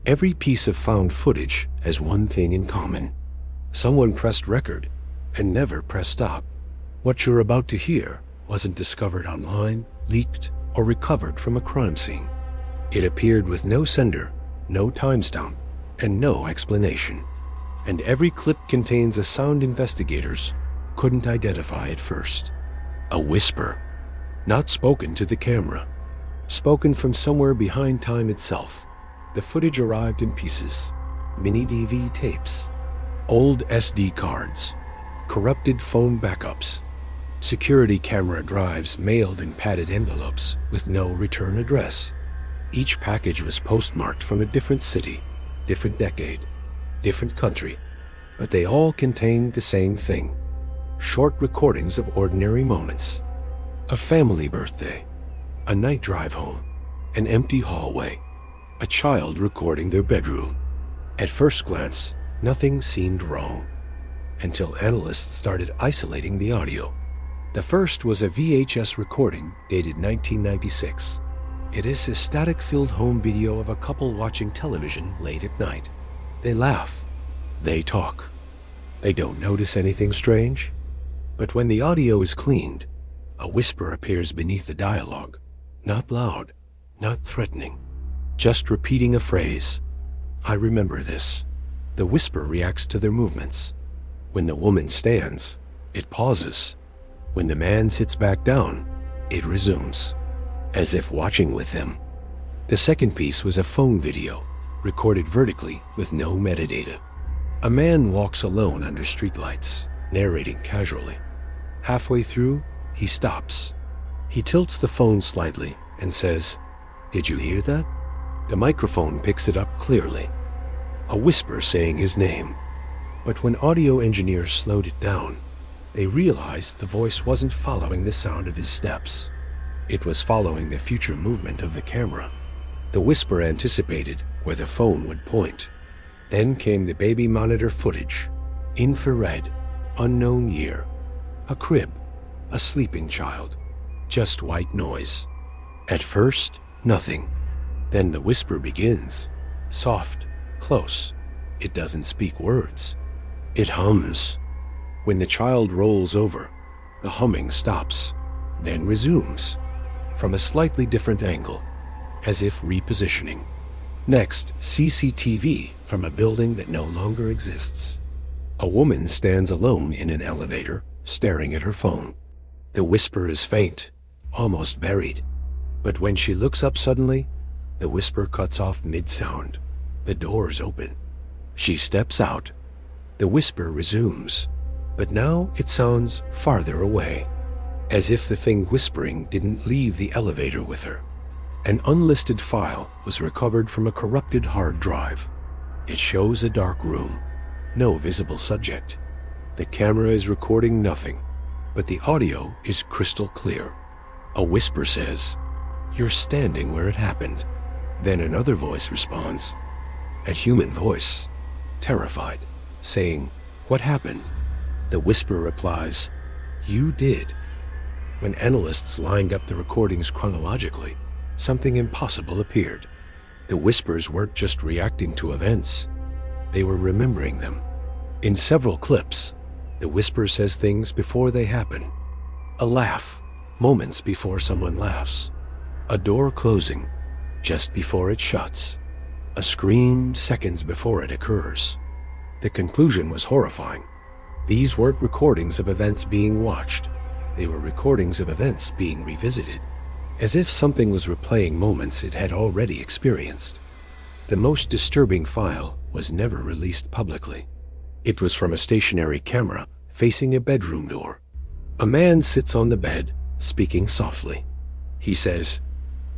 Every piece of found footage has one thing in common. Someone pressed record and never pressed stop. What you're about to hear wasn't discovered online, leaked, or recovered from a crime scene. It appeared with no sender, no timestamp, and no explanation. And every clip contains a sound investigators couldn't identify at first. A whisper, not spoken to the camera, spoken from somewhere behind time itself. The footage arrived in pieces, mini DV tapes, old SD cards, corrupted phone backups, security camera drives mailed in padded envelopes with no return address. Each package was postmarked from a different city, different decade, different country, but they all contained the same thing: short recordings of ordinary moments. A family birthday, a night drive home, an empty hallway, a child recording their bedroom. At first glance, nothing seemed wrong, until analysts started isolating the audio. The first was a VHS recording dated 1996. It is a static-filled home video of a couple watching television late at night. They laugh. They talk. They don't notice anything strange. But when the audio is cleaned, a whisper appears beneath the dialogue. Not loud, not threatening, just repeating a phrase. I remember this. The whisper reacts to their movements. When the woman stands, it pauses. When the man sits back down, it resumes, as if watching with them. The second piece was a phone video, recorded vertically with no metadata. A man walks alone under streetlights, narrating casually. Halfway through, he stops. He tilts the phone slightly and says, "Did you hear that?" The microphone picks it up clearly. A whisper saying his name. But when audio engineers slowed it down, they realized the voice wasn't following the sound of his steps. It was following the future movement of the camera. The whisper anticipated where the phone would point. Then came the baby monitor footage. Infrared, unknown year. A crib, a sleeping child. Just white noise. At first, nothing. Then the whisper begins. Soft, close. It doesn't speak words. It hums. When the child rolls over, the humming stops, then resumes, from a slightly different angle, as if repositioning. Next, CCTV from a building that no longer exists. A woman stands alone in an elevator, staring at her phone. The whisper is faint, almost buried. But when she looks up suddenly, the whisper cuts off mid-sound. The doors open. She steps out. The whisper resumes, but now it sounds farther away, as if the thing whispering didn't leave the elevator with her. An unlisted file was recovered from a corrupted hard drive. It shows a dark room, no visible subject. The camera is recording nothing, but the audio is crystal clear. A whisper says, "You're standing where it happened." Then another voice responds, a human voice, terrified, saying, "What happened?" The whisper replies, "You did." When analysts lined up the recordings chronologically, something impossible appeared. The whispers weren't just reacting to events, they were remembering them. In several clips, the whisper says things before they happen. A laugh, moments before someone laughs. A door closing, just before it shuts. A scream seconds before it occurs. The conclusion was horrifying. These weren't recordings of events being watched. They were recordings of events being revisited, as if something was replaying moments it had already experienced. The most disturbing file was never released publicly. It was from a stationary camera facing a bedroom door. A man sits on the bed, speaking softly. He says,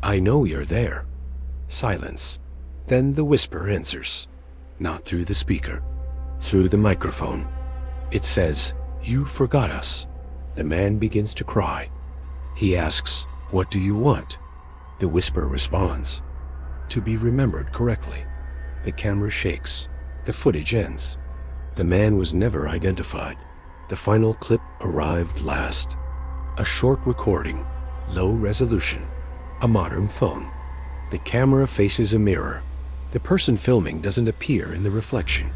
"I know you're there." Silence. Then the whisper answers, not through the speaker, through the microphone. It says, "You forgot us." The man begins to cry. He asks, "What do you want?" The whisper responds, "To be remembered correctly." The camera shakes. The footage ends. The man was never identified. The final clip arrived last. A short recording, low resolution, a modern phone. The camera faces a mirror. The person filming doesn't appear in the reflection.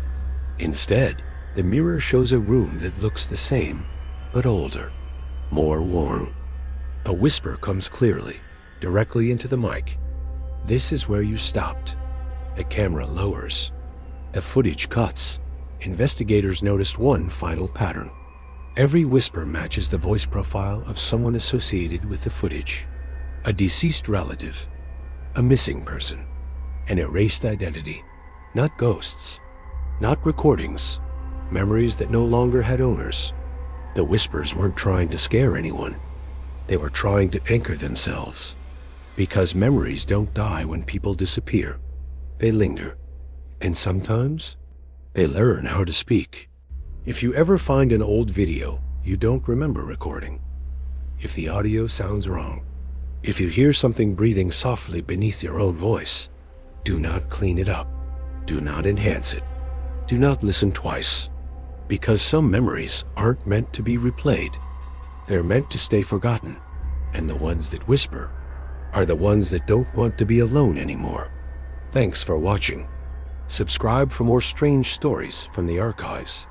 Instead, the mirror shows a room that looks the same, but older, more worn. A whisper comes clearly, directly into the mic. "This is where you stopped." The camera lowers. The footage cuts. Investigators noticed one final pattern. Every whisper matches the voice profile of someone associated with the footage. A deceased relative, a missing person, an erased identity. Not ghosts, not recordings, memories that no longer had owners. The whispers weren't trying to scare anyone. They were trying to anchor themselves. Because memories don't die when people disappear. They linger. And sometimes, they learn how to speak. If you ever find an old video you don't remember recording, if the audio sounds wrong, if you hear something breathing softly beneath your own voice, do not clean it up. Do not enhance it. Do not listen twice. Because some memories aren't meant to be replayed. They're meant to stay forgotten. And the ones that whisper are the ones that don't want to be alone anymore. Thanks for watching. Subscribe for more strange stories from the archives.